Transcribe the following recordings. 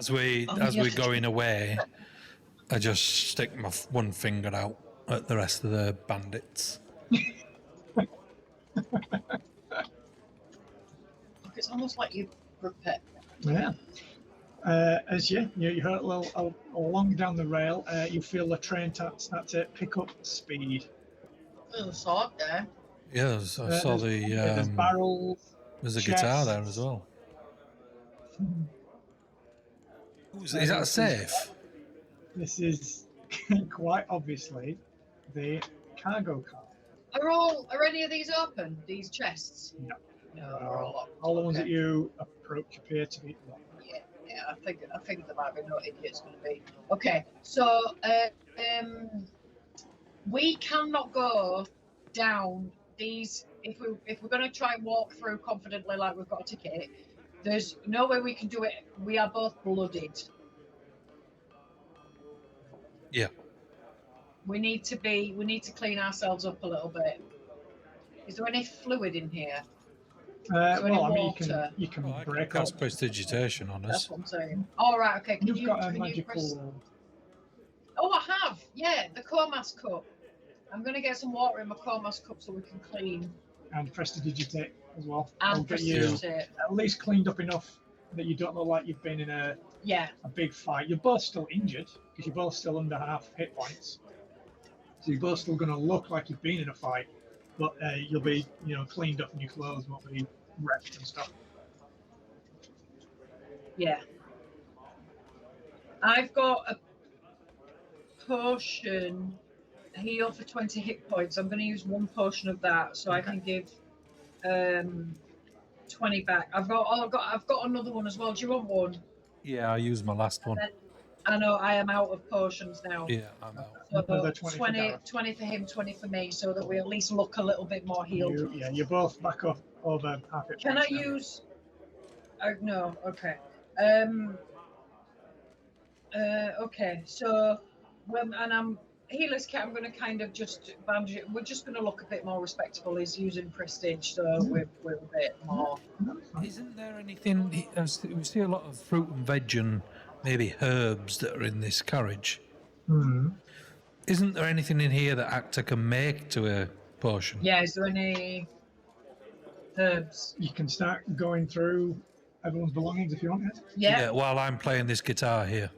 as we're going away, I just stick my one finger out at the rest of the bandits. It's almost like you prepare. Yeah. As you hurt along down the rail, you feel the train start to pick up speed. There's a sword there. Yeah, I saw there's barrels. There's a chests. guitar there as well. Is that safe? This is quite obviously the cargo car. Are any of these open? These chests? No. No, all the ones that you approach appear to be locked. Yeah, I think there might be no idiots going to be. Okay, so we cannot go down these if we're going to try and walk through confidently like we've got a ticket. There's no way we can do it. We are both blooded. Yeah. We need to clean ourselves up a little bit. Is there any fluid in here? Well, I mean, you can break up. Cast prestidigitation on us. That's what I'm saying. All right, okay. You've got a magical. Oh, I have. Yeah, the Comas cup. I'm gonna get some water in my Comas cup so we can clean. And prestidigitate as well. And prestidigitate. At least cleaned up enough that you don't look like you've been in a big fight. You're both still injured because you're both still under half hit points. So you're both still going to look like you've been in a fight, but you'll be, cleaned up and your clothes won't be wrecked and stuff. Yeah. I've got a potion heal for 20 hit points. I'm going to use one potion of that, so I can give 20 back. I've got another one as well. Do you want one? Yeah, I used my last one. I know I am out of potions now. Yeah, I'm out. So 20 for him, 20 for me, so that we at least look a little bit more healed. You're both back up over half it. Can I use? No. Okay. Okay. So when I'm healer's kit, I'm going to kind of just bandage it. We're just going to look a bit more respectable. He's using prestige, so we're a bit more. Isn't there anything? We see a lot of fruit and veg and maybe herbs that are in this carriage. Mm-hmm. Isn't there anything in here that actor can make to a potion? Yeah, is there any herbs? You can start going through everyone's belongings if you want it. Yeah, while I'm playing this guitar here.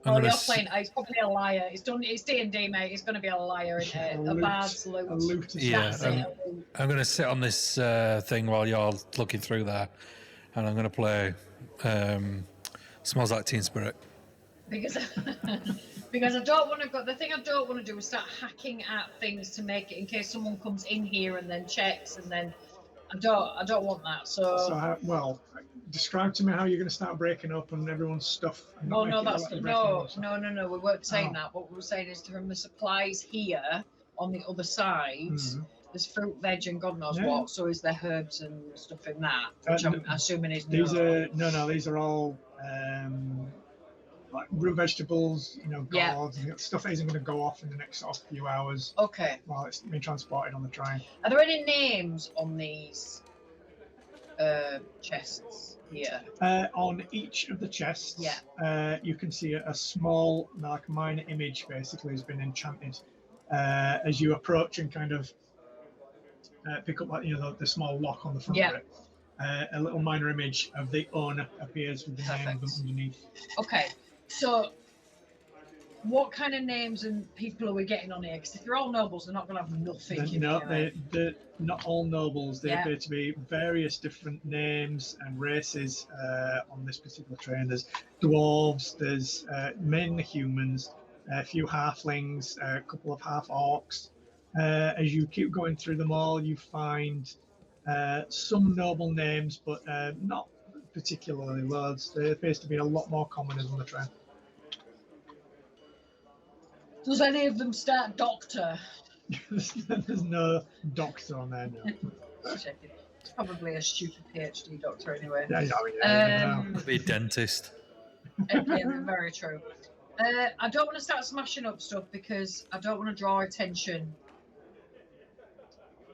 Oh, you're playing. He's probably a liar. It's DnD, mate. He's going to be a liar in it. A bard's loot. A loot. Yeah, I'm going to sit on this thing while you're looking through there, and I'm going to play Smells Like Teen Spirit. Because I don't want to go. The thing I don't want to do is start hacking at things to make it in case someone comes in here and then checks, and then I don't want that. So describe to me how you're going to start breaking up and everyone's stuff. No. We weren't saying that. What we were saying is from the supplies here on the other side, there's fruit, veg, and God knows what. So is there herbs and stuff in that? Which I'm assuming is these are these are all like root vegetables, gourds, and stuff that isn't going to go off in the next sort of few hours. Okay. While it's being transported on the train. Are there any names on these chests here? On each of the chests, you can see a small, like minor image, basically has been enchanted. As you approach and kind of pick up, like the small lock on the front of it, a little minor image of the owner appears with the name of them underneath. Okay, so what kind of names and people are we getting on here? Because if they're all nobles, they're not going to have nothing. They're not all nobles. They appear to be various different names and races on this particular train. There's dwarves, there's mainly humans, a few halflings, a couple of half orcs. As you keep going through them all, you find some noble names, but not particularly loads. There appears to be a lot more commoners on the train. Does any of them start doctor? There's no doctor on there, no. Checking. It's probably a stupid PhD doctor anyway. Be a dentist. Very true. I don't want to start smashing up stuff because I don't want to draw attention.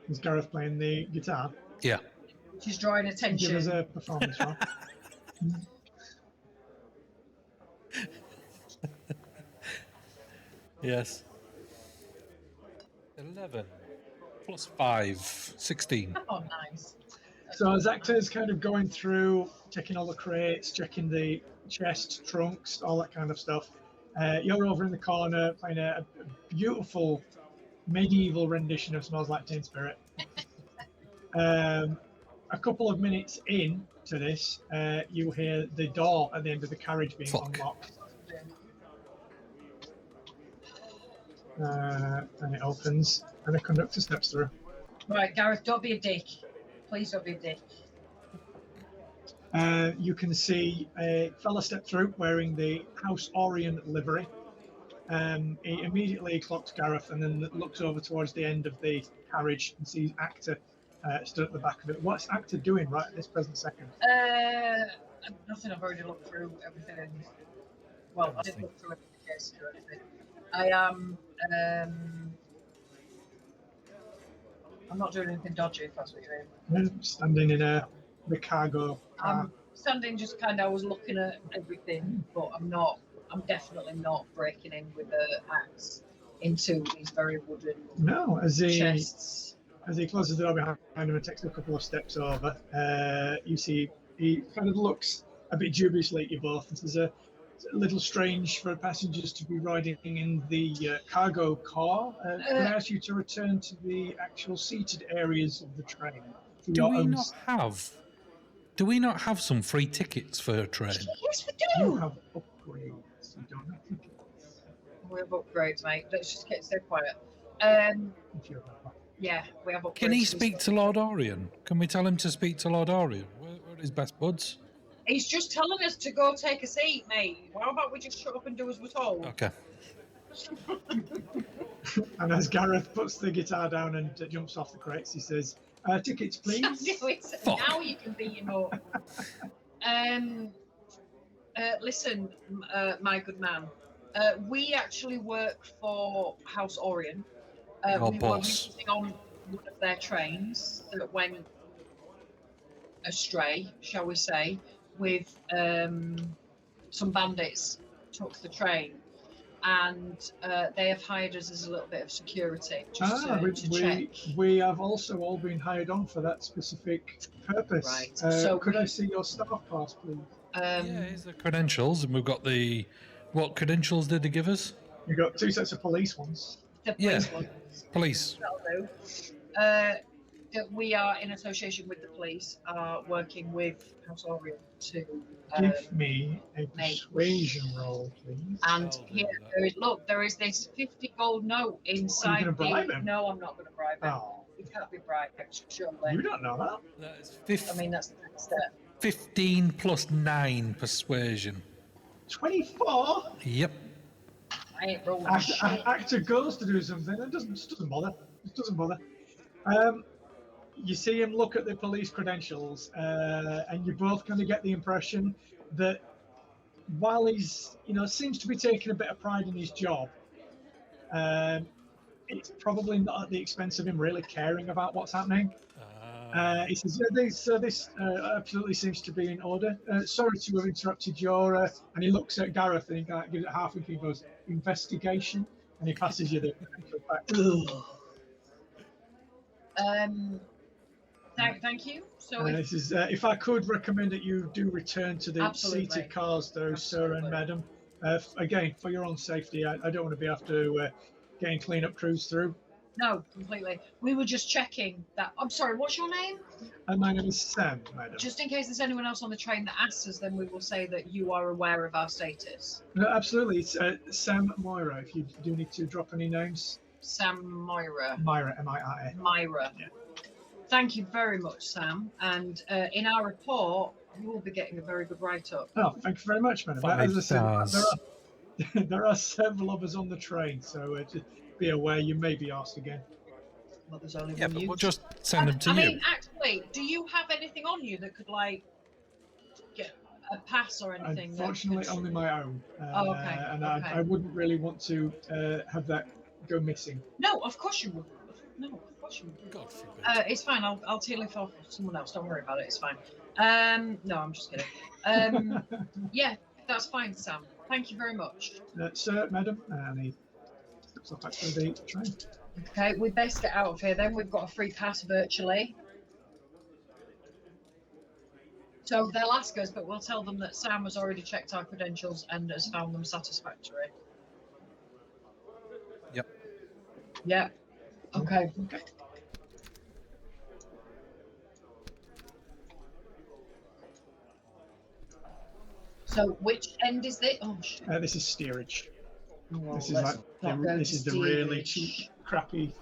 Is Gareth playing the guitar? Yeah. She's drawing Give us attention. a performance roll. Yes. 11 plus 5, 16. Oh, nice. So as Actor's kind of going through, checking all the crates, checking the chests, trunks, all that kind of stuff, you're over in the corner playing a beautiful medieval rendition of Smells Like Teen Spirit. A couple of minutes in to this, you hear the door at the end of the carriage being unlocked. And it opens, and a conductor steps through. Right, Gareth, don't be a dick. Please don't be a dick. You can see a fella step through wearing the House Orion livery. He immediately clocks Gareth and then looks over towards the end of the carriage and sees Actor stood at the back of it. What's Actor doing right at this present second? Nothing. I've already looked through everything. Well, I didn't look through everything case or anything. I am. I'm not doing anything dodgy, if that's what you're Yeah, standing in the cargo car. I'm standing just kind of, I was looking at everything, but I'm definitely not breaking in with the axe into these very wooden chests. As he closes the door behind him and takes a couple of steps over, you see he kind of looks a bit dubiously at you both and says, it's a little strange for passengers to be riding in the cargo car. Can I ask you to return to the actual seated areas of the train? Do we not have some free tickets for a train? Yes, we You do. have upgrades. You don't have tickets. We have upgrades, mate. Let's just stay quiet. If you're Yeah, we have upgrades. Can he speak to Lord Orion? Can we tell him to speak to Lord Orion? Where are his best buds? He's just telling us to go take a seat, mate. How about we just shut up and do as we're told? Okay. And as Gareth puts the guitar down and jumps off the crates, he says, tickets, please. Now you can beat him up. Listen, my good man. We actually work for House Orion. Your we boss. were using on one of their trains that went astray, shall we say, with some bandits took the train, and they have hired us as a little bit of security just to check. We have also all been hired on for that specific purpose. Right. So could I see your staff pass, please? Yeah, here's the credentials, and we've got the... What credentials did they give us? You've got 2 sets of police ones. The police Yeah. ones. Police. That'll do. That we are in association with the police, are working with House Orion to Give me a persuasion roll, please. and here there is this 50 gold note inside. gonna bribe him? No, I'm not going to bribe him. Oh, We can't be bribed, surely. you don't know that. That is I mean, that's the next step. 15 plus 9 persuasion. 24? Yep. I ain't rolling shit. Actor goes to do something and just doesn't bother. Just doesn't bother. You see him look at the police credentials, and you both kind of get the impression that while he's, seems to be taking a bit of pride in his job, it's probably not at the expense of him really caring about what's happening. He says, this absolutely seems to be in order. Sorry to have interrupted your... and he looks at Gareth and he gives it half and he goes, investigation, and he passes you the credentials back. Thank you. So This is, if I could recommend that you do return to the Absolutely. seated cars, though, sir and madam. Again, for your own safety, I don't want to be after getting clean-up crews through. no, completely. We were just checking that. I'm sorry. What's your name? And my name is Sam, madam. Just in case there's anyone else on the train that asks us, then we will say that you are aware of our status. No, absolutely. It's Sam Moira, if you do need to drop any names. Sam Moira. Myra, M-I-R-A. Myra. Yeah. Thank you very much, Sam. And in our report, you will be getting a very good write-up. Oh, thank you very much, madam. 5 As I said, stars. there are several of us on the train, so just be aware you may be asked again. Well, there's only Yeah, one but you. we'll just send them to I you. mean, actually, do you have anything on you that could, get a pass or anything? that Unfortunately, could- only my own. Oh, okay, And okay. I wouldn't really want to have that go missing. No, of course you wouldn't. No, of course God forbid. It's fine. I'll tail it off someone else. Don't worry about it. It's fine. No, I'm just kidding. Yeah, that's fine, Sam. Thank you very much. Sir, madam, and he steps off back to the train. Okay, we best get out of here then. We've got a free pass virtually. So they'll ask us, but we'll tell them that Sam has already checked our credentials and has found them satisfactory. Yep. Yeah. Okay. So which end is this? Oh shit. This is steerage. Well, This is like this is the really steerage. cheap, crappy.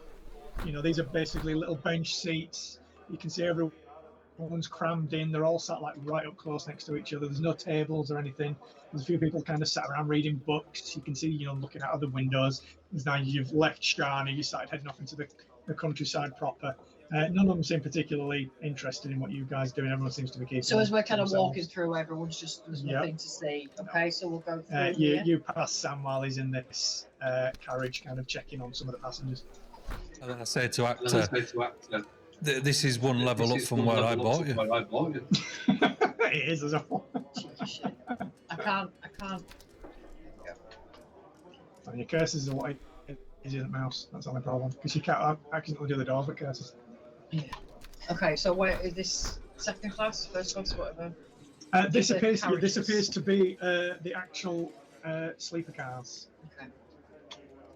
You know, these are basically little bench seats. You can see everyone's crammed in. They're all sat like right up close next to each other. There's no tables or anything. There's a few people kind of sat around reading books. You can see, you know, looking out of the windows. As now you've left Shani, you started heading off into the countryside proper. None of them seem particularly interested in what you guys do, and everyone seems to be keeping. So as we're kind of themselves. walking through, everyone's just there's nothing to see. Okay, so we'll go through. You pass Sam while he's in this carriage, kind of checking on some of the passengers. And then I say to Actor, this is one level up from where I bought you. It is as a whole. I can't. And your curses are what it isn't mouse. That's the only problem. Because you can't accidentally do the doors with curses. Yeah. Okay, so where is this? Second class, first class, whatever. This Is it appears carriages? to be the actual sleeper cars. Okay.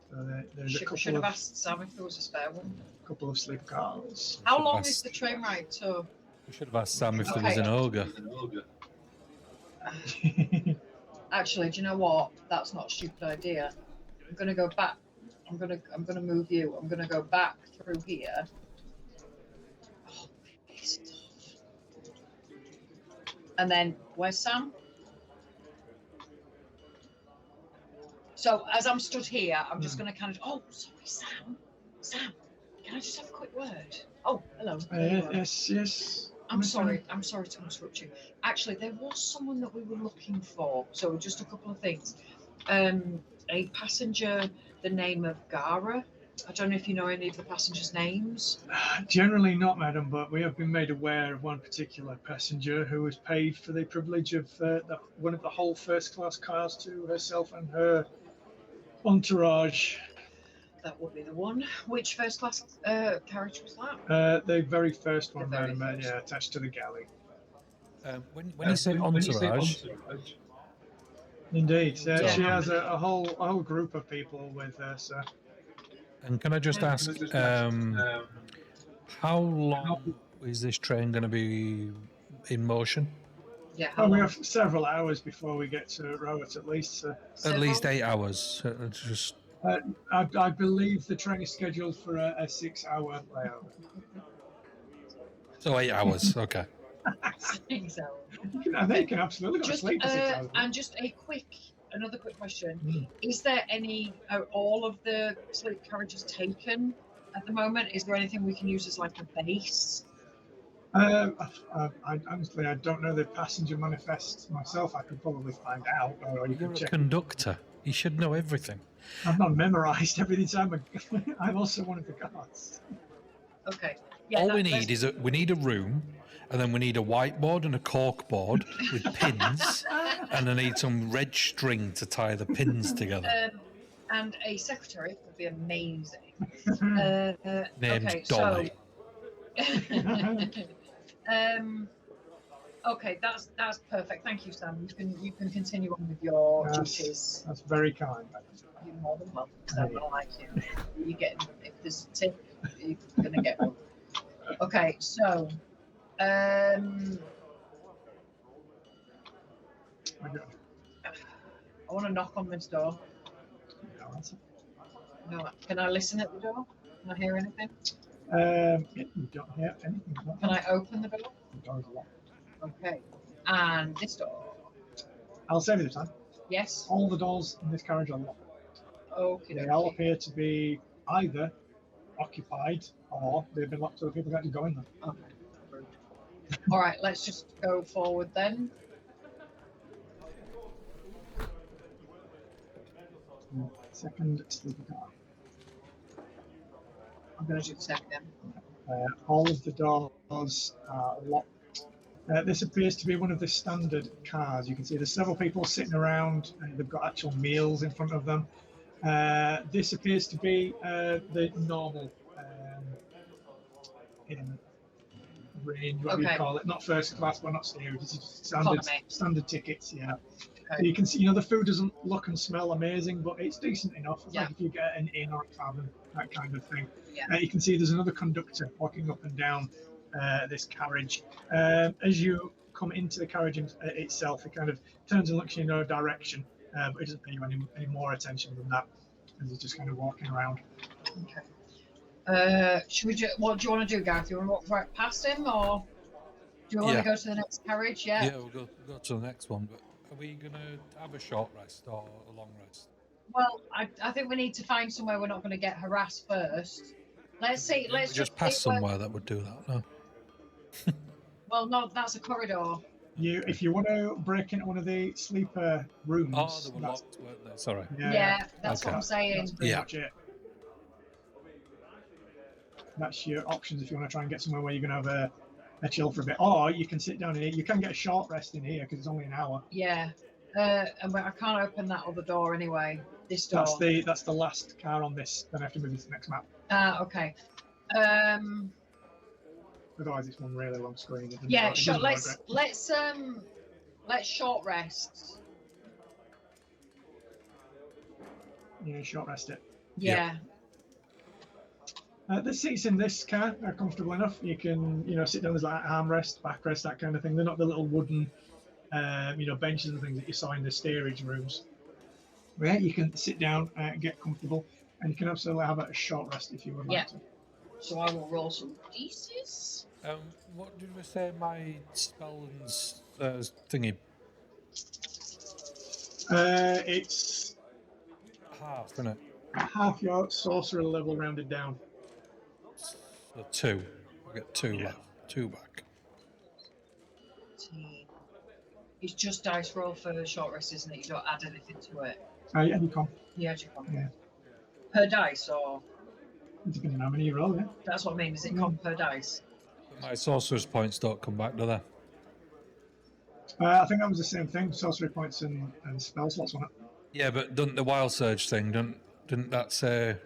So there's a Should couple have of asked Sam if there was a spare one. sleeper cars. How Should long ask- is the train ride to? We should have asked Sam if there was Okay. an ogre. Actually, do you know what? That's not a stupid idea. I'm gonna go back. I'm gonna move you. I'm gonna go back through here. Oh, pissed off. And then where's Sam? So as I'm stood here, I'm just gonna kind of. Oh, sorry, Sam. Sam, can I just have a quick word? Oh, hello. There you are. Yes. I'm sorry to interrupt you. Actually, there was someone that we were looking for. So just a couple of things. A passenger, the name of Gara. I don't know if you know any of the passengers' names. Generally not, madam, but we have been made aware of one particular passenger who was paid for the privilege of one of the whole first-class cars to herself and her entourage. That would be the one. Which first class carriage was that? The very first one, The very madam, first. yeah, attached to the galley. When you say entourage, Indeed, Yeah. she has a whole group of people with her, so. and can I just ask, how long is this train going to be in motion? Yeah. Well, we have several hours before we get to Rowett, at least. So. At least 8 hours. Just I believe the train is scheduled for a 6-hour layover. so 8 hours. Okay. So, And they can absolutely go to just sleep for 6 hours. and just another quick question. Is there are all of the sleep carriages taken at the moment? Is there anything we can use as like a base? I honestly, I don't know the passenger manifest myself. I could probably find out, or you You're can a check. conductor. You should know everything. I've not memorised everything. I'm also one of the guards. Okay. Yeah, All we need is we need a room, and then we need a whiteboard and a cork board with pins, and I need some red string to tie the pins together. And a secretary would be amazing. Named okay, Dolly. Okay, that's perfect. Thank you, Sam. You can continue on with your duties. That's very kind. You're more than welcome. I don't like you. You get if there's a tip, you're gonna get one. Okay, so I want to knock on this door. No, can I listen at the door? Can I hear anything? You don't hear anything. Can I open the door? The door is locked. Okay. And this door. I'll save you the time. Yes. All the doors in this carriage are locked. Okay. They all appear to be either occupied or they've been locked so the people get to go in them. Okay. All right. Let's just go forward then. Second sleeper car. I'm going to do the same again. All of the doors are locked. This appears to be one of the standard cars. You can see there's several people sitting around and they've got actual meals in front of them. This appears to be the normal in range, what do you call it? Not first class, but not steerage. This is standard tickets, yeah. Okay. You can see, the food doesn't look and smell amazing, but it's decent enough. It's Yeah. like if you get an inn or a tavern, that kind of thing. Yeah. You can see there's another conductor walking up and down this carriage. As you come into the carriage itself, it kind of turns and looks in your direction, but it doesn't pay you any more attention than that, as he's just kind of walking around. Okay. What do you want to do, Gareth? Do you want to walk right past him, or do you want to go to the next carriage? Yeah. Yeah, we'll go to the next one. But are we going to have a short rest or a long rest? Well, I think we need to find somewhere we're not going to get harassed first. Let's see. Let's just pass somewhere that would do that. No. Well, no, that's a corridor. If you want to break into one of the sleeper rooms. Oh, they were locked, weren't they? Sorry. Yeah, that's what I'm saying. That's pretty much it. That's your options if you want to try and get somewhere where you're going to have a chill for a bit. Or you can sit down in here. You can get a short rest in here because it's only an hour. Yeah. And I can't open that other door anyway. This door. That's the last car on this. Then I have to move to the next map. Okay. Otherwise, it's one really long screen. Yeah, sure. Let's short rest. Yeah, short rest it. Yeah. The seats in this car are comfortable enough. You can, sit down. There's like armrest, backrest, that kind of thing. They're not the little wooden, benches and things that you saw in the steerage rooms. But yeah, you can sit down, get comfortable, and you can absolutely have a short rest if you would like to. So I will roll some pieces. What did we say my spell and thingy? It's half, isn't it? Half your sorcerer level rounded down. So 2. I get 2 left. 2 back. It's just dice roll for the short rest, isn't it? You don't add anything to it. Yeah, you can. Yeah, you can. Yeah. Per dice, or? Depending on how many you roll, yeah. That's what I mean. Is it comp per dice? But my sorcerer's points don't come back, do they? I think that was the same thing. Sorcery points and spell slots on it. Yeah, but didn't the wild surge thing, didn't that say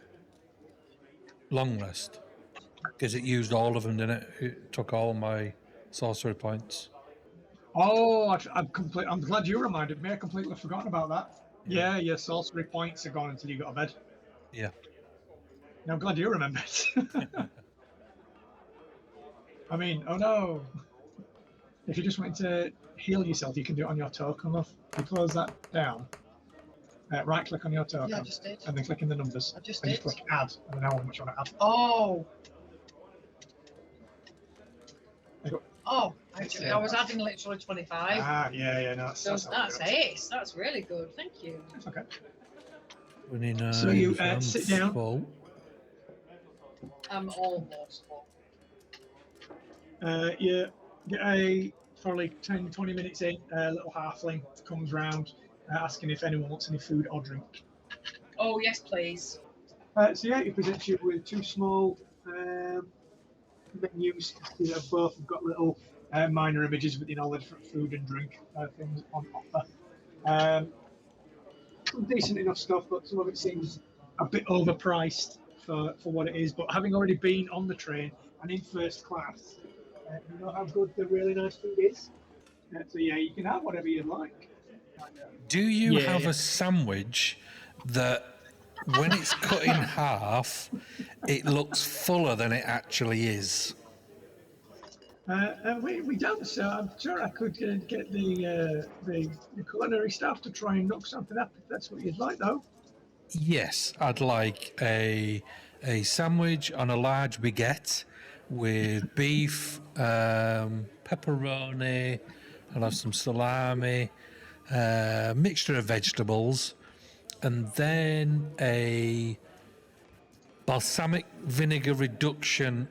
long rest? Because it used all of them, didn't it? It took all my sorcery points. Oh, I'm glad you reminded me. I completely forgotten about that. Yeah, your sorcery points are gone until you go to bed. Yeah. Now, I'm glad you remembered. I mean, oh no. If you just want to heal yourself, you can do it on your token. You close that down. Right click on your token. Yeah, I just did. And then click in the numbers. I just and did. You click add, and then how much you want to add. Oh. There you go. Oh, actually, I was adding literally 25. Yeah, no, that's ace. That's really good. Thank you. That's okay. 29. So you sit down. Full. I'm almost full. You get probably 10, 20 minutes in, a little halfling comes round asking if anyone wants any food or drink. Oh, yes, please. So yeah, he presents you with 2 small menus. Both have got little minor images with all the different food and drink things on offer. Some decent enough stuff, but some of it seems a bit overpriced for what it is. But having already been on the train and in first class, you know how good the really nice food is. So yeah, you can have whatever you'd like. Do you have a sandwich that, when it's cut in half, it looks fuller than it actually is? We don't, so I'm sure I could get the culinary staff to try and knock something up if that's what you'd like, though. Yes, I'd like a sandwich on a large baguette with beef, pepperoni. I'll have some salami, mixture of vegetables, and then a balsamic vinegar reduction,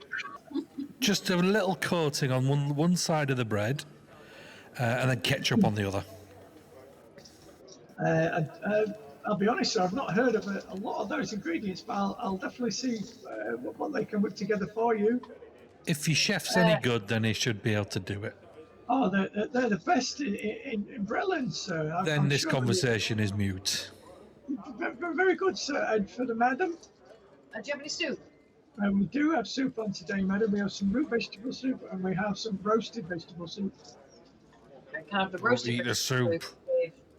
just a little coating on one side of the bread, and then ketchup on the other. I'll be honest, sir, I've not heard of a lot of those ingredients, but I'll definitely see what they can whip together for you. If your chef's any good, then he should be able to do it. Oh, they're the best in Brelland, sir. Then I'm this sure conversation is mute. Very good, sir. And for the madam, Do you have any soup? we do have soup on today, madam. We have some root vegetable soup and we have some roasted vegetable soup. Okay, can I have the Don't roasted eat the vegetable soup.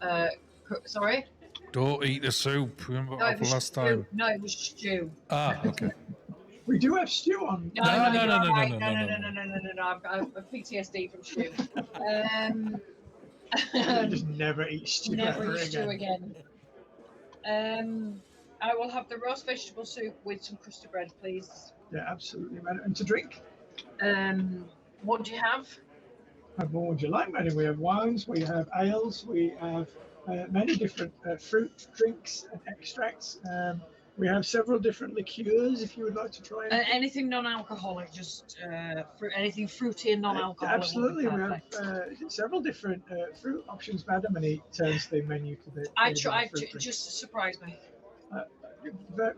with, sorry? Don't eat the soup. Remember what No, it happened was last stew. time? No, it was stew. Ah, okay. We do have stew on. No, No, you're no, no, right. no, No, no, no, no, no, no, no, no, no. I've got PTSD from stew. You just never eat stew Never ever eat stew again. again. I will have the roast vegetable soup with some crusty bread, please. Yeah, absolutely, madam. And to drink? What do you have? What would you like, madam? We have wines, we have ales, we have many different fruit drinks and extracts. We have several different liqueurs if you would like to try anything. Anything non-alcoholic, just anything fruity and non-alcoholic. Absolutely, we have several different fruit options, madam, and he turns the menu to the. I try just to surprise me.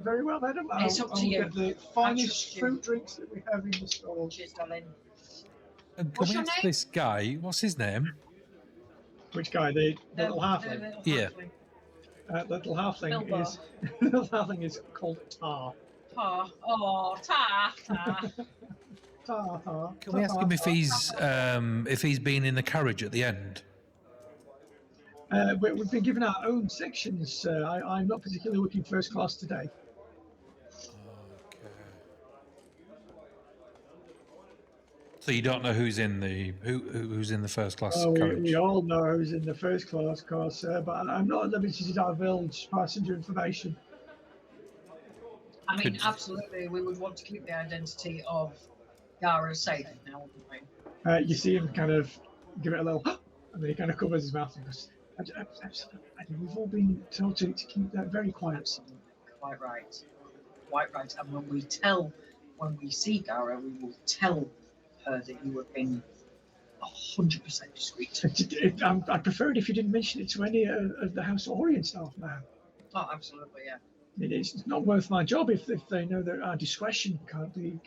Very well, madam. It's up to you. Get the finest fruit drinks that we have in the store. Cheers, darling. And can What's we your ask name? this guy, what's his name? Which guy? The little halfling. little Yeah. halfling. Little halfling Bilbo. is little halfling is called Tar. Tar. Oh, tar. Tar. Can we ask him if he's been in the carriage at the end? We've been given our own sections. I'm not particularly looking first class today. Okay. So you don't know who's in the who's in the first class carriage? We all know who's in the first class car, sir, but I'm not at liberty to divulge passenger information. I mean, absolutely, we would want to keep the identity of Gara safe now, wouldn't we? You see him kind of give it a little, and then he kind of covers his mouth and goes, absolutely. We've all been told to keep that very quiet. Quite right. Quite right. And when we see Gara, we will tell her that you have been 100% discreet. I'd prefer it if you didn't mention it to any of the House Orient staff now. Oh, absolutely, yeah. It's not worth my job if they know that our discretion can't be.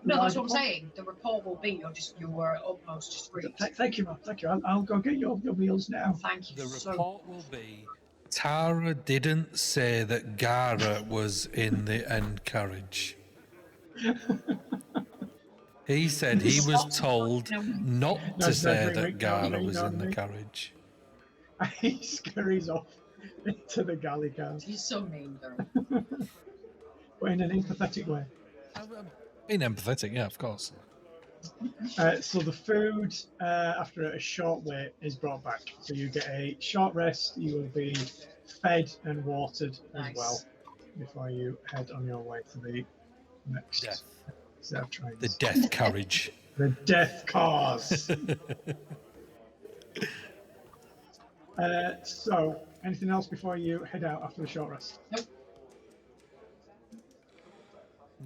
No, that's what I'm saying. The report will be you were utmost discreet. Thank you, Rob. Thank you. I'll go get your meals now. Thank you. The report will be Tara didn't say that Gara was in the end carriage. He said he was told not to say that Gara was in the carriage. He scurries off into the galley car. He's so mean, though. But in an empathetic way. Being empathetic, yeah, of course. So the food, after a short wait, is brought back. So you get a short rest. You will be fed and watered as well before you head on your way to the next set of trains. The death carriage. The death cars. So, anything else before you head out after the short rest? Nope.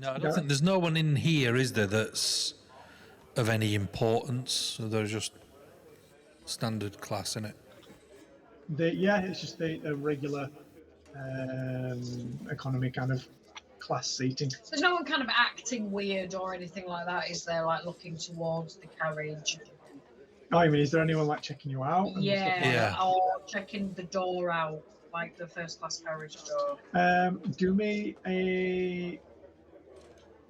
No, I don't think there's no one in here, is there, that's of any importance? So they're just standard class, innit? It's just the regular economy kind of class seating. So there's no one kind of acting weird or anything like that, is there? Like looking towards the carriage? Oh, I mean, is there anyone like checking you out? And stuff like Yeah. Or checking the door out, like the first class carriage door. Do me a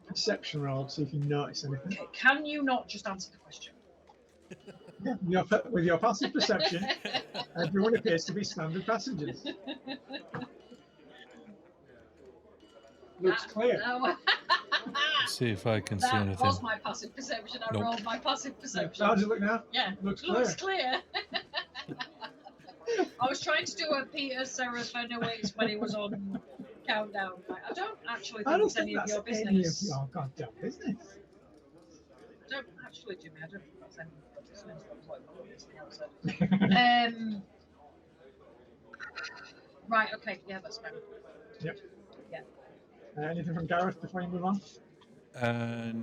perception roll to see if you notice anything. Okay, can you not just answer the question? With your passive perception, everyone appears to be standard passengers. Looks clear. No. See if I can see That anything. was my passive perception. I Nope. rolled my passive perception. How does it look now? Yeah, Looks clear. I was trying to do a Peter Seraphinovic when he was on Countdown. Like, I don't actually think it's any of your business. Any of your goddamn business. I don't actually, Jimmy. I don't think that's any of your business. That was like what else I said. Right. Okay. Yeah, that's fine. Yep. Yeah. Anything from Gareth before you move on?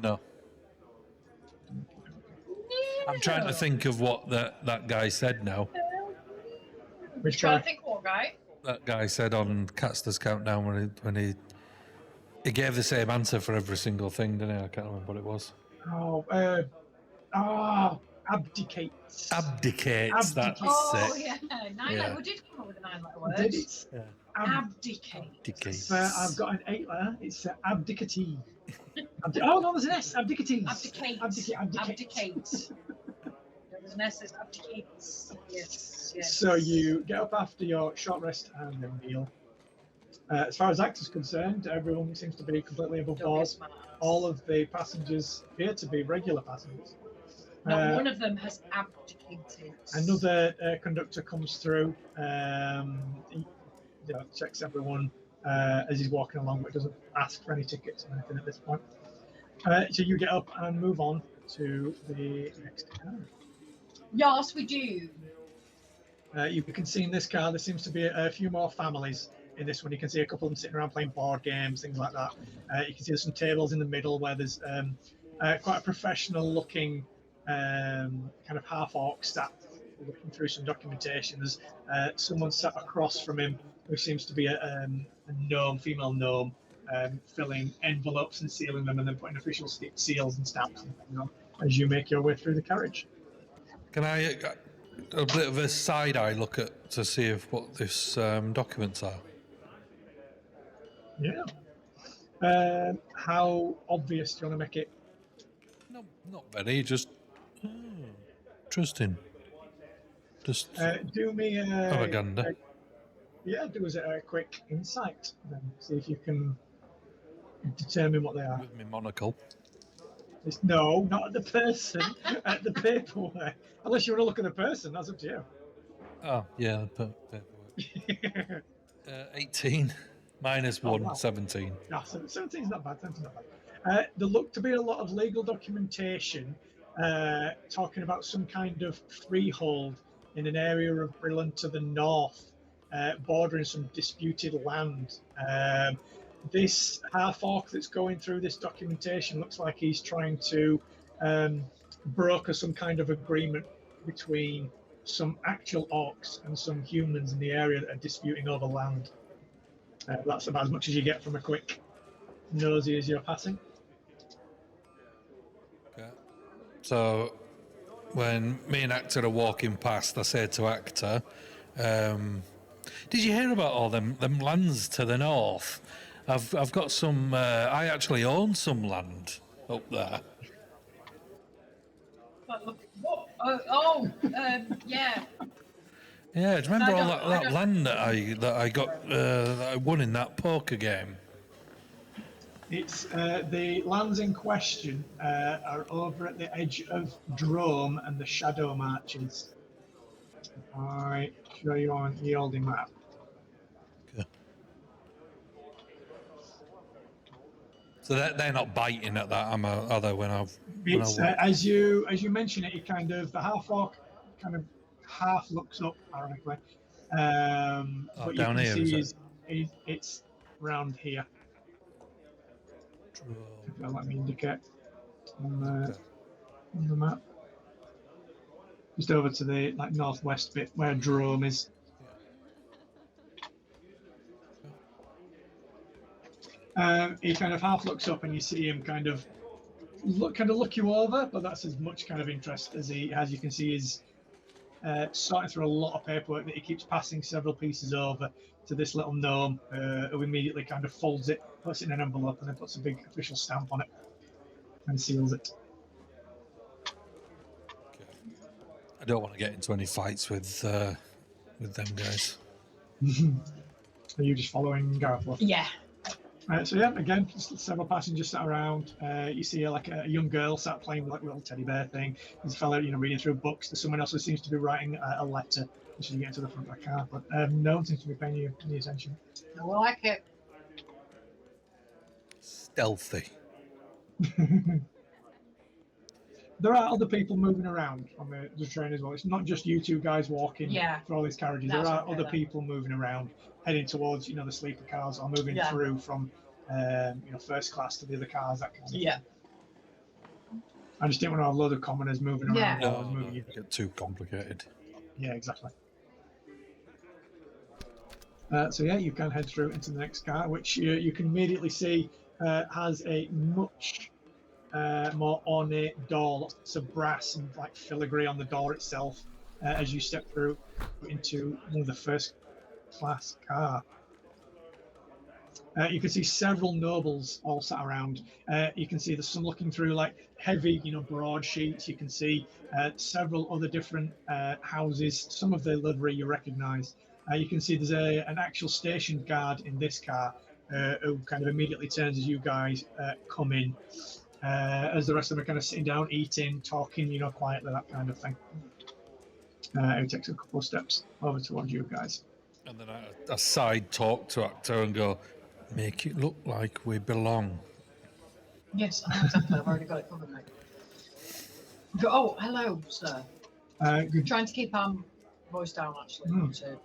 No. I'm trying to think of what that guy said now. Which Trying guy? to think what, right? that guy said on Catster's Countdown when he gave the same answer for every single thing, didn't he? I can't remember what it was. Abdicates. Abdicates. That's Oh, it. yeah. Yeah. We did come up with a 9-letter word. Did it? Yeah. Abdicate. Abdicates. I've got an 8-letter. It's abdicatee. Oh no, there's an S. Abdicates. Abdicate. Abdicate. There's an S. It's abdicates. Yes. So you get up after your short rest and then meal. As far as actors concerned, everyone seems to be completely above Don't be a board. smart ass. All of the passengers appear to be regular passengers. Not one of them has abdicated. Another conductor comes through. He checks everyone as he's walking along, but doesn't ask for any tickets or anything at this point. So you get up and move on to the next car. Yes, we do. You can see in this car there seems to be a few more families in this one. You can see a couple of them sitting around playing board games, things like that. You can see there's some tables in the middle where there's quite a professional looking kind of half-orc staff looking through some documentation. There's someone sat across from him who seems to be a gnome, female gnome, filling envelopes and sealing them and then putting official seals and stamps and things on as you make your way through the carriage. Can I a bit of a side eye look at to see if what this documents are? Yeah. How obvious do you want to make it? No, not very. Just interesting. Just Do me have a gander. do us a quick insight then. See if you can determine what they are. With my monocle. No, not at the person, at the paperwork. Unless you want to look at the person, that's up to you. Oh yeah, the paperwork. 18 minus 1, wow. 17. No, 17's not bad. 17's not bad. There looked to be a lot of legal documentation talking about some kind of freehold in an area of Brilland to the north, bordering some disputed land. This half-orc that's going through this documentation looks like he's trying to broker some kind of agreement between some actual orcs and some humans in the area that are disputing over land. That's about as much as you get from a quick nosy as you're passing. Okay. So when me and Actor are walking past, I say to Actor, did you hear about all them lands to the north? I've got some. I actually own some land up there. But look, what? Yeah. Yeah, do you remember I all don't- that land that I got that I won in that poker game? It's the lands in question are over at the edge of Drome and the Shadow Marches. I show you on the Aldi map. Okay. So they're not biting at that, are they? When I It's walk? as you mention it, it kind of the half orc kind of half looks up, ironically. What you down can here, see is it's round here. Drome. If you'll let me indicate on Okay. the map. Just over to the northwest bit where Drome is. He kind of half looks up and you see him kind of look you over, but that's as much kind of interest as he has. You can see he's sorting through a lot of paperwork that he keeps passing several pieces over to this little gnome, who immediately kind of folds it, puts it in an envelope, and then puts a big official stamp on it and seals it. I don't want to get into any fights with them guys. Are you just following Gara? Yeah. So yeah, again, just several passengers sat around. You see a young girl sat playing with a little teddy bear thing. There's a fellow, reading through books. There's someone else who seems to be writing a letter as you get to the front of the car, but no one seems to be paying you any attention. I like it. Stealthy. There are other people moving around on the train as well. It's not just you two guys walking Yeah. through all these carriages. That's there are okay, other then. people moving around, heading towards, the sleeper cars or moving Yeah. through from, first class to the other cars, that kind of thing. Yeah. I just didn't want to have a load of commoners moving around Yeah. while I was No, moving you. get too complicated. Yeah, exactly. So yeah, you can head through into the next car, which you can immediately see has a much more ornate door, lots of brass and like filigree on the door itself as you step through into one of the first class car. You can see several nobles all sat around. You can see there's some looking through like heavy, broadsheets. You can see several other different houses. Some of the livery you recognise. You can see there's an actual station guard in this car who kind of immediately turns as you guys come in. As the rest of them are kind of sitting down, eating, talking, quietly, that kind of thing. It takes a couple of steps over towards you guys. And then I side talk to Actor and go, make it look like we belong. Yes, I know exactly. I've already got it covered, mate. Go, oh, hello, sir. Good. Trying to keep our voice down, actually. So,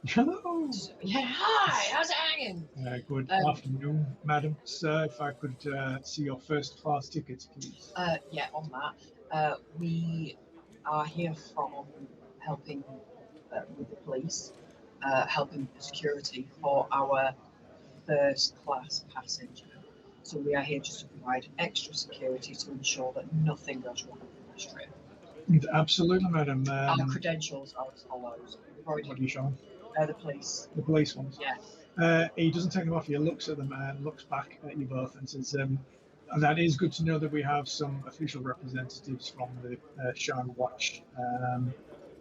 Hello. yeah, hi, how's it hanging? Good afternoon, madam. Sir, if I could see your first class tickets, please. Yeah, on that. We are here from helping with the police, helping with security for our first class passenger. So we are here just to provide extra security to ensure that nothing goes wrong on this trip. Absolutely, madam. Our credentials are as follows. We've already What are you showing? the police. The police ones? Yeah. He doesn't take them off. He looks at them and looks back at you both and says, and that is good to know that we have some official representatives from the Shan Watch.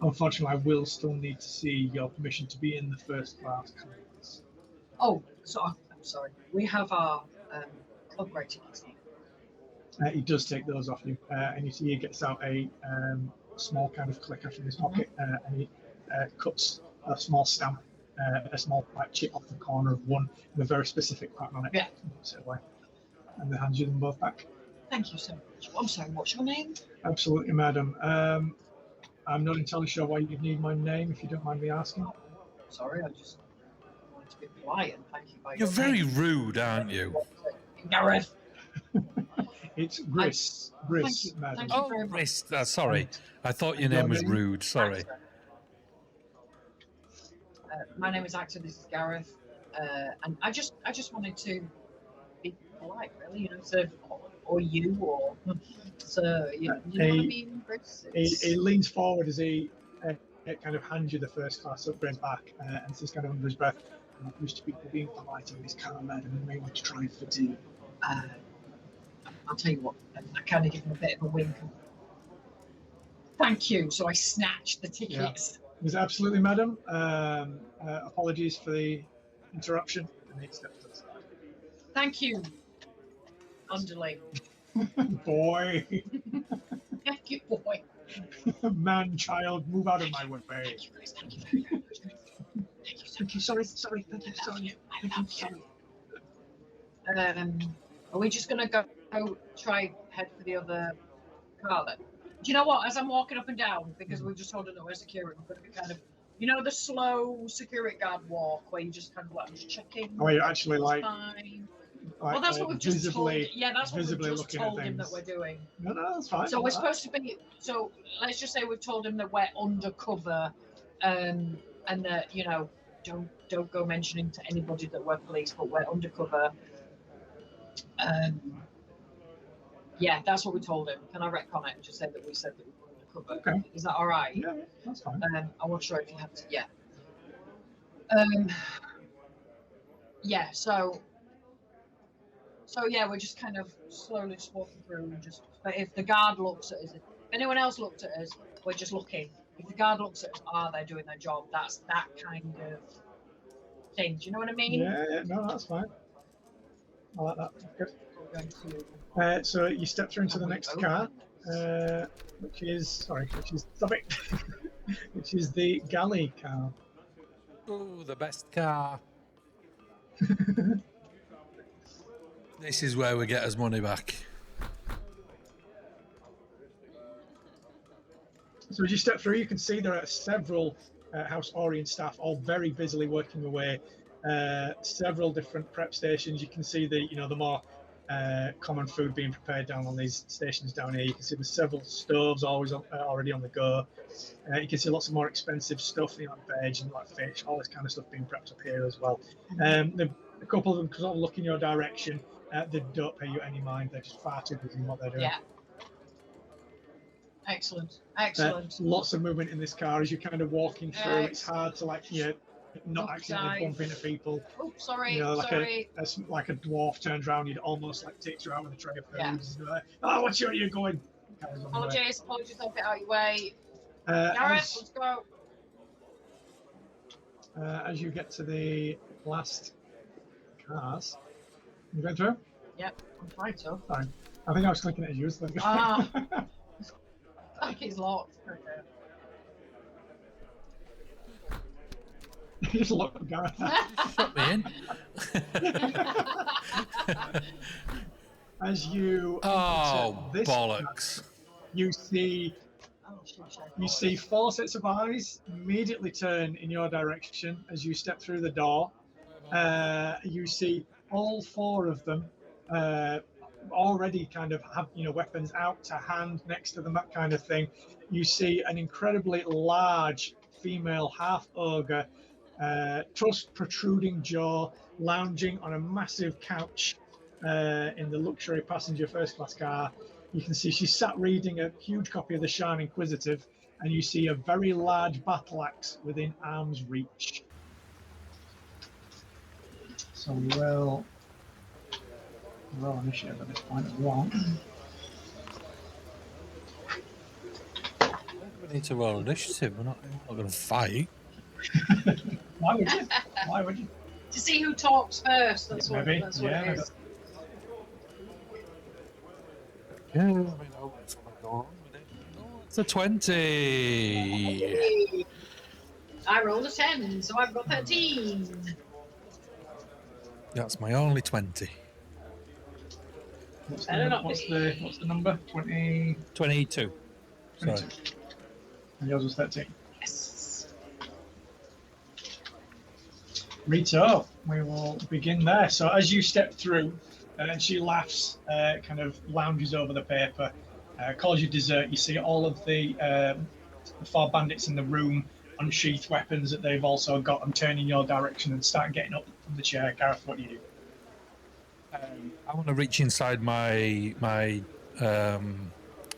Unfortunately, I will still need to see your permission to be in the first class. Oh, so I'm sorry. We have our club rate tickets here. He does take those off you, and you see he gets out a small kind of clicker from his pocket, and he cuts a small stamp, a small like chip off the corner of one with a very specific pattern on it. Yeah. Puts it away, and they hand you them both back. Thank you so much. I'm sorry, what's your name? Absolutely, madam. I'm not entirely sure why you need my name, if you don't mind me asking. Sorry, I just wanted to be polite and thank you by You're your very name. rude, aren't you? Gareth. It's Gris. Gris, Thank you. madam. Thank you very much. Rist, sorry. I thought your name was rude. Sorry. My name is Actor. This is Gareth, and I just wanted to be polite, really. So, or you, or so you know what I mean, Chris? He leans forward as he kind of hands you the first class upgrade back, and says kind of under his breath, "I'm used to people being polite in this car, madam. You may want to try for tea." I'll tell you what. I kind of give him a bit of a wink. Thank you. So I snatched the tickets. It was absolutely, madam. Apologies for the interruption. And he steps aside. Thank you, underling. Boy, Thank you, boy. man, child, move out of my way. Thank you, Chris. Thank you very much. Thank you. Sorry. Thank you. I love you. Are we just gonna go try head for the other car then? Do you know what? As I'm walking up and down, because we've just told her that we're secure, we're going to be kind of, the slow security guard walk where you just kind of like just checking. Oh, you're actually like well, that's what we've just told. Yeah, that's what we've visibly just told him that we're doing. No, that's fine. So we're supposed to be. So let's just say we've told him that we're undercover, and that don't go mentioning to anybody that we're police, but we're undercover. Yeah, that's what we told him. Can I retcon it and just say that we said that we were undercover? Okay. Is that all right? Yeah, that's fine. I wasn't sure if you have to. Yeah. Yeah. So yeah, we're just kind of slowly just walking through and just. But if the guard looks at us, if anyone else looked at us, we're just looking. If the guard looks at us, they're doing their job. That's that kind of thing. Do you know what I mean? Yeah. No, that's fine. I like that. Good. We're going to. So you step through into the next car, which is which is the galley car. Oh, the best car. This is where we get his money back. So as you step through, you can see there are several House Orient staff all very busily working away. Several different prep stations. You can see the more common food being prepared down on these stations down here. You can see there's several stoves always already on the go. You can see lots of more expensive stuff, like veg and like fish, all this kind of stuff being prepped up here as well. A couple of them sort of look in your direction. They don't pay you any mind. They're just far too busy in what they're doing. Yeah. Excellent. Excellent. Lots of movement in this car as you're kind of walking through. It's hard to not accidentally bump into people. Oh, sorry. Like like a dwarf turns around, you'd almost takes you out with a tray of food. Yeah. Oh, what's your you going? Apologies, I'll get out of your way. Gareth, let's go. As you get to the last cars, you going through? Yep, I'm trying to. Fine. I think I was clicking it as you. Ah, I think it's locked. Okay. You just look at Gara. Put me in. As you this bollocks! You see four sets of eyes immediately turn in your direction as you step through the door. You see all four of them already kind of have weapons out to hand next to them, that kind of thing. You see an incredibly large female half ogre, trussed, protruding jaw, lounging on a massive couch in the luxury passenger first class car. You can see she's sat reading a huge copy of the Sharn Inquisitive, and you see a very large battle axe within arm's reach. So roll initiative at this point as well. We need to roll initiative. We're not going to fight. Why would you? Why would you? To see who talks first. That's what it is. Yeah, I mean, what's going on with it? It's a 20. I rolled a 10, so I've got 13. That's my only 20. What's the number? 20. 22. 22. Sorry. And yours was 13. Yes. Rito, we will begin there. So as you step through, and she laughs, kind of lounges over the paper, calls you dessert. You see all of the four bandits in the room unsheath weapons that they've also got and turn in your direction and start getting up from the chair. Gareth, what do you do? I want to reach inside my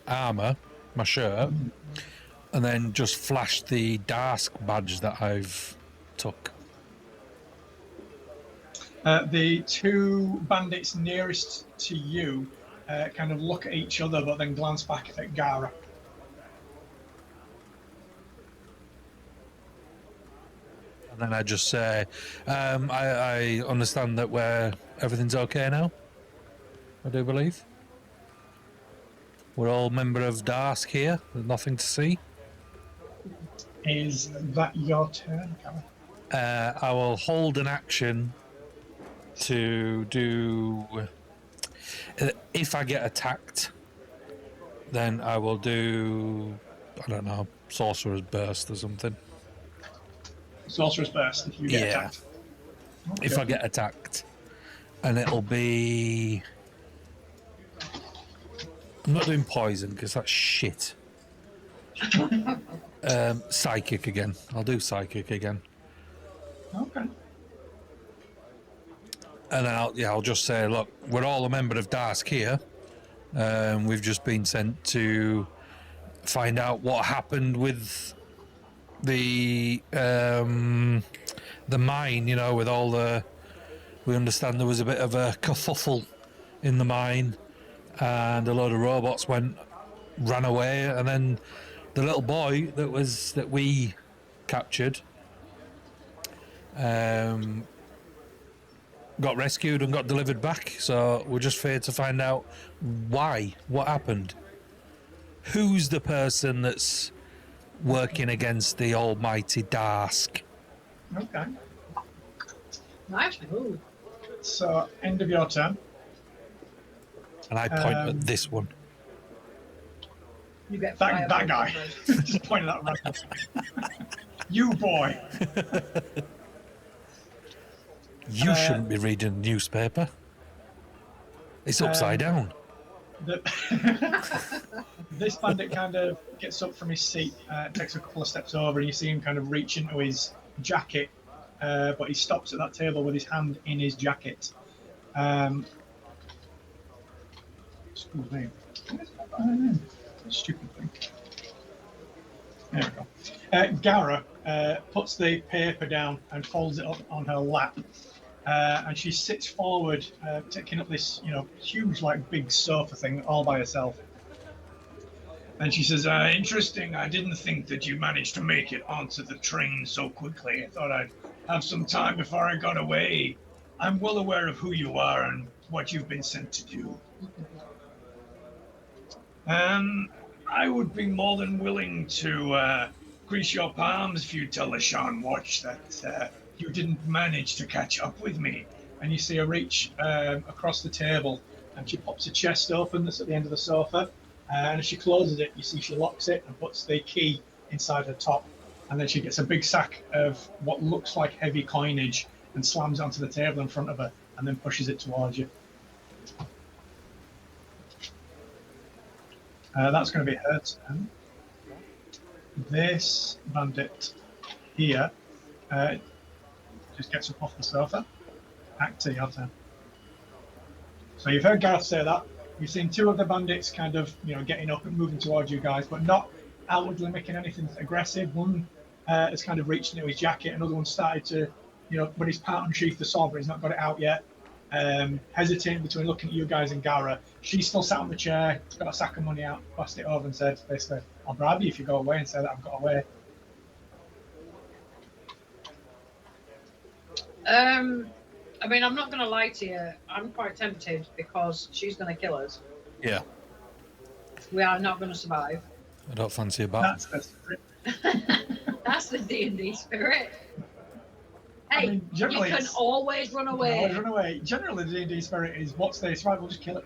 armor, my shirt, and then just flash the Darsk badge that I've took. The two bandits nearest to you kind of look at each other, but then glance back at Gara. And then I just say, I understand that everything's okay now. I do believe. We're all member of Darsk here. There's nothing to see. Is that your turn, Gara? I will hold an action to do. If I get attacked, then I will do, I don't know, Sorcerer's Burst or something. Sorcerer's Burst if you get attacked. Okay. If I get attacked. And it'll be... I'm not doing poison because that's shit. Psychic again. I'll do psychic again. Okay. And then I'll just say, look, we're all a member of Darsk here. We've just been sent to find out what happened with the mine, with all the... We understand there was a bit of a kerfuffle in the mine, and a load of robots ran away, and then the little boy that we captured got rescued and got delivered back. So we're just here to find out what happened. Who's the person that's working against the almighty Darsk? Okay. Nice move. So, end of your turn. And I point at this one. You get that guy. Just pointing at that. You boy. You shouldn't be reading a newspaper. It's upside down. This bandit kind of gets up from his seat, takes a couple of steps over, and you see him kind of reach into his jacket, but he stops at that table with his hand in his jacket. Excuse me. Stupid thing. There we go. Gara puts the paper down and folds it up on her lap. And she sits forward, taking up this, huge, big sofa thing all by herself. And she says, interesting. I didn't think that you managed to make it onto the train so quickly. I thought I'd have some time before I got away. I'm well aware of who you are and what you've been sent to do. I would be more than willing to grease your palms if you tell the Shan Watch that you didn't manage to catch up with me. And you see her reach across the table, and she pops a chest open that's at the end of the sofa. And as she closes it, you see she locks it and puts the key inside her top. And then she gets a big sack of what looks like heavy coinage and slams it onto the table in front of her, and then pushes it towards you. That's going to be her turn. This bandit here just gets up off the sofa. Actor, your turn. So you've heard Gareth say that. You've seen two of the bandits kind of, getting up and moving towards you guys, but not outwardly making anything aggressive. One has kind of reached into his jacket. Another one started to, but he's part unsheathed the sword, but he's not got it out yet. Hesitating between looking at you guys and Gara. She's still sat on the chair, got a sack of money out, passed it over and said, basically, I'll bribe you if you go away and say that I've got away. I'm not going to lie to you. I'm quite tempted because she's going to kill us. Yeah. We are not going to survive. I don't fancy a battle. That's the That's the D&D spirit. Hey, you generally can always run away. Always run away. Generally, the D&D spirit is, what's this? Right, we'll just kill it.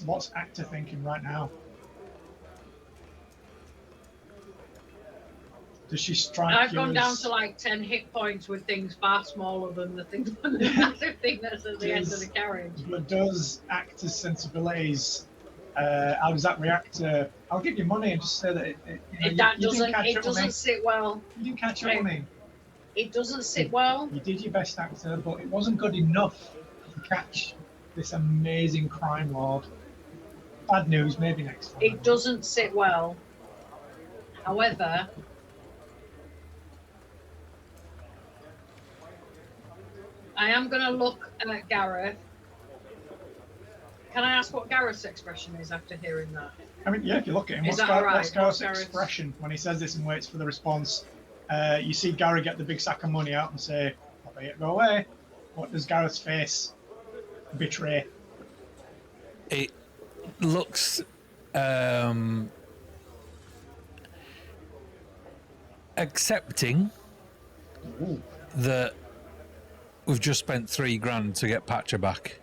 What's Actor thinking right now? Does she strike I've you gone as- down to 10 hit points with things far smaller than the massive thing that's at the end of the carriage. But does Actor's sensibilities, how does that react to, I'll give you money and just say that It doesn't sit well. You didn't catch up with me. It doesn't sit well. You did your best, Actor, but it wasn't good enough to catch this amazing crime lord. Bad news, maybe next time. It doesn't sit well. However, I am going to look at Gareth. Can I ask what Gareth's expression is after hearing that? Yeah, if you look at him, Is what's that all right? Gareth's Gareth's expression when he says this and waits for the response? You see Gara get the big sack of money out and say, I'll pay it, go away. What does Gareth's face betray? It looks accepting that we've just spent $3,000 to get Patcher back.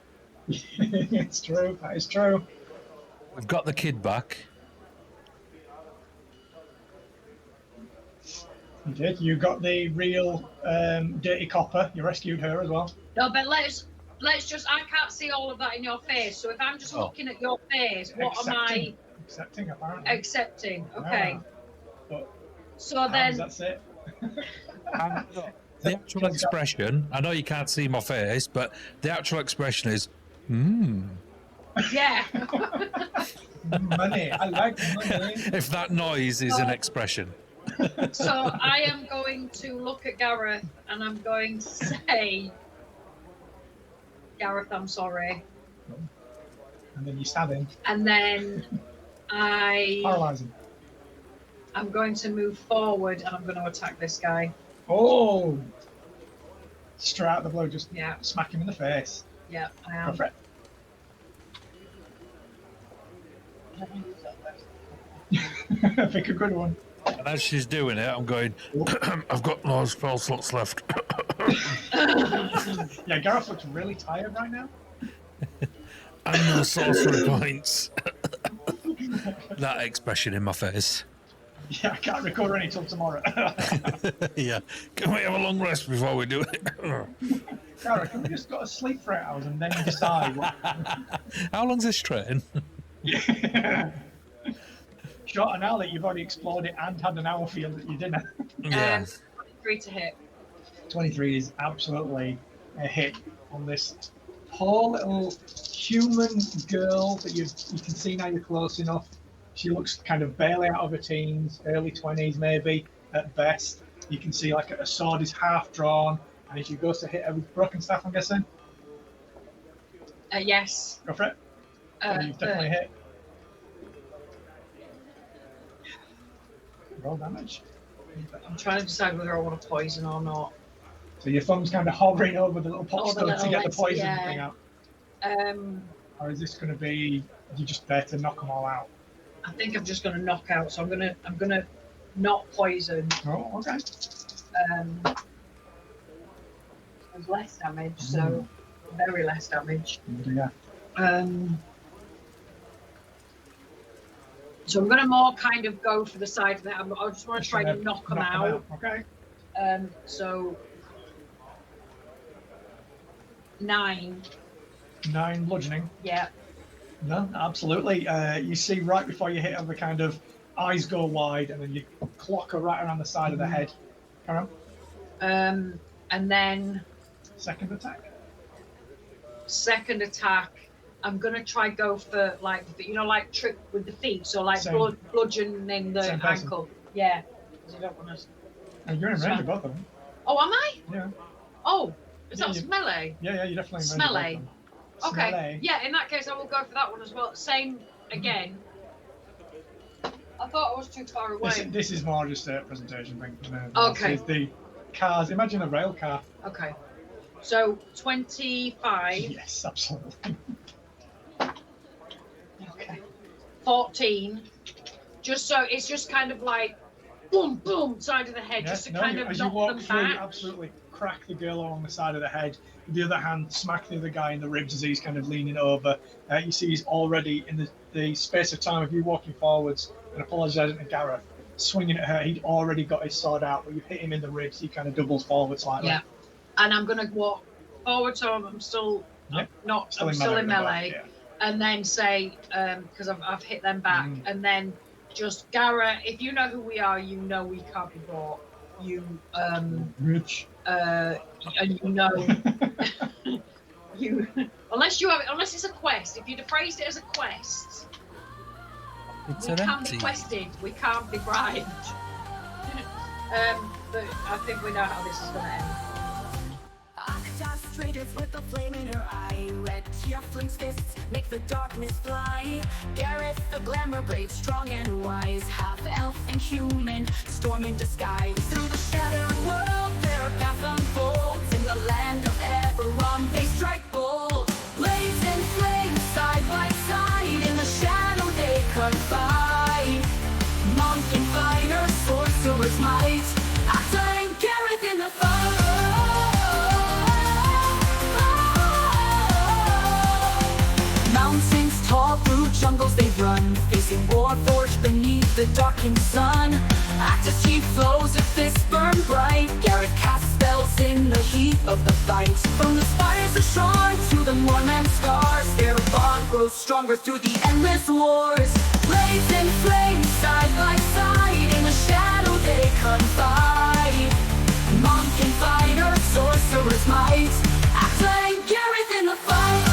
It's true, that is true. We've got the kid back. You did. You got the real dirty copper. You rescued her as well. No, but let's just, I can't see all of that in your face. So if I'm just looking at your face, what am I accepting? Apparently. accepting? Okay. Yeah. But So then, that's it. The actual expression, I know you can't see my face, but the actual expression is, yeah. Money. I like money. if that noise is an expression. So I am going to look at Gareth and I'm going to say, Gareth, I'm sorry. And then you stab him. And then Paralyze him. I'm going to move forward and I'm going to attack this guy. Oh! Straight out of the blue, just Yeah. smack him in the face. Yeah, I Go am. for it. Pick a good one. And as she's doing it, I'm going, I've got no spell slots left. Yeah, Gareth looks really tired right now. And no sorcery points. That expression in my face. Yeah, I can't recover any till tomorrow. Yeah. Can we have a long rest before we do it? Gara, can we just go to sleep for 8 hours and then decide what... How long's this train? Short an hour that you've already explored it and had an hour for your dinner. Yeah. 23 to hit. 23 is absolutely a hit on this poor little human girl that you can see now you're close enough. She looks kind of barely out of her teens, early 20s maybe at best. You can see like her sword is half drawn, and if you go to hit her with broken staff, I'm guessing. Yes. Go for it. You've definitely hit. Roll damage. I'm trying to decide whether I want to poison or not. So your thumb's kind of hovering over the little pot Oh, the stone to little get the lights, poison yeah. thing out. Or Or is this going to be you just there to knock them all out? I think I'm just going to knock out. So I'm gonna not poison. Oh, okay. There's less damage, so very less damage. Yeah. So I'm gonna more kind of go for the side of the head. I just want to try to knock them out. Okay. So 9. 9 bludgeoning. Yeah. No, absolutely. You see right before you hit her, the kind of eyes go wide, and then you clock her right around the side of the head. Carry on. And then Second attack. second attack, I'm gonna try go for like like trick with the feet, so like Same. bludgeoning the Same person. ankle. Yeah. 'Cause I don't want to. And you're in range of both of them. Oh, am I? Yeah. Oh, is Yeah, that melee? Yeah, you're definitely in range Smelly. of both of them. Okay. Smelly. Yeah, in that case, I will go for that one as well. Same again. I thought I was too far away. This is more just a presentation thing. Okay. This is the cars. Imagine a rail car. Okay. So 25. Yes, absolutely. Okay. 14. Just so it's just kind of like boom, boom, side of the head, just to kind of as you knock walk them through, you back. absolutely crack the girl along the side of the head. With the other hand, smack the other guy in the ribs as he's kind of leaning over. You see he's already in the space of time of you walking forwards and apologising to Gara, swinging at her. He'd already got his sword out, but you hit him in the ribs. He kind of doubles forward slightly. Yeah. And I'm gonna walk forward, so I'm still Yep. I'm still in melee. And then say, because I've hit them back, and then just Gara, if you know who we are, you know we can't be bought. You Rich. and you know you unless it's a quest. If you'd have phrased it as a quest, It's we an can't be empty. quested, we can't be bribed. But I think we know how this is gonna end. Castrated with the flame in her eye. Red tiefling's fists make the darkness fly. Gareth, the glamour brave, strong and wise. Half elf and human, storm in disguise. Through the shattered world, their path unfolds. In the land of Eberron, they strike bold. Blaze and flame, side by side. In the shadow, they confide. Monk and fighter, sorcerer's might. Actor and Gareth in the fire. Mountains tall, through jungles they run, facing warforged beneath the darkening sun. Active chief flows, her fists burn bright. Gareth casts spells in the heat of the fight. From the spires of Sean to the Mormon scars, their bond grows stronger through the endless wars. Blaze and flame, side by side, in the shadow they confide. Monk and fighter, sorcerer's might. Actor and Gareth in the fight.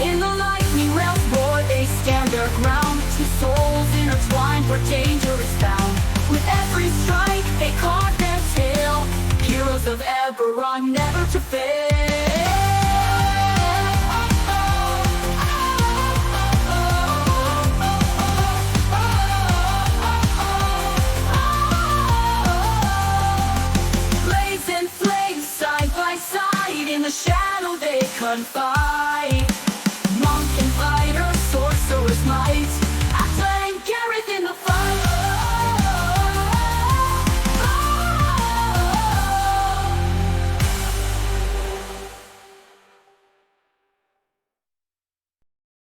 In the lightning realms roar, they stand their ground. Two souls intertwined where danger is found. With every strike, they carve their tale. Heroes of Eberron, never to fail. Blaze and flame, side by side. In the shadow, they confide.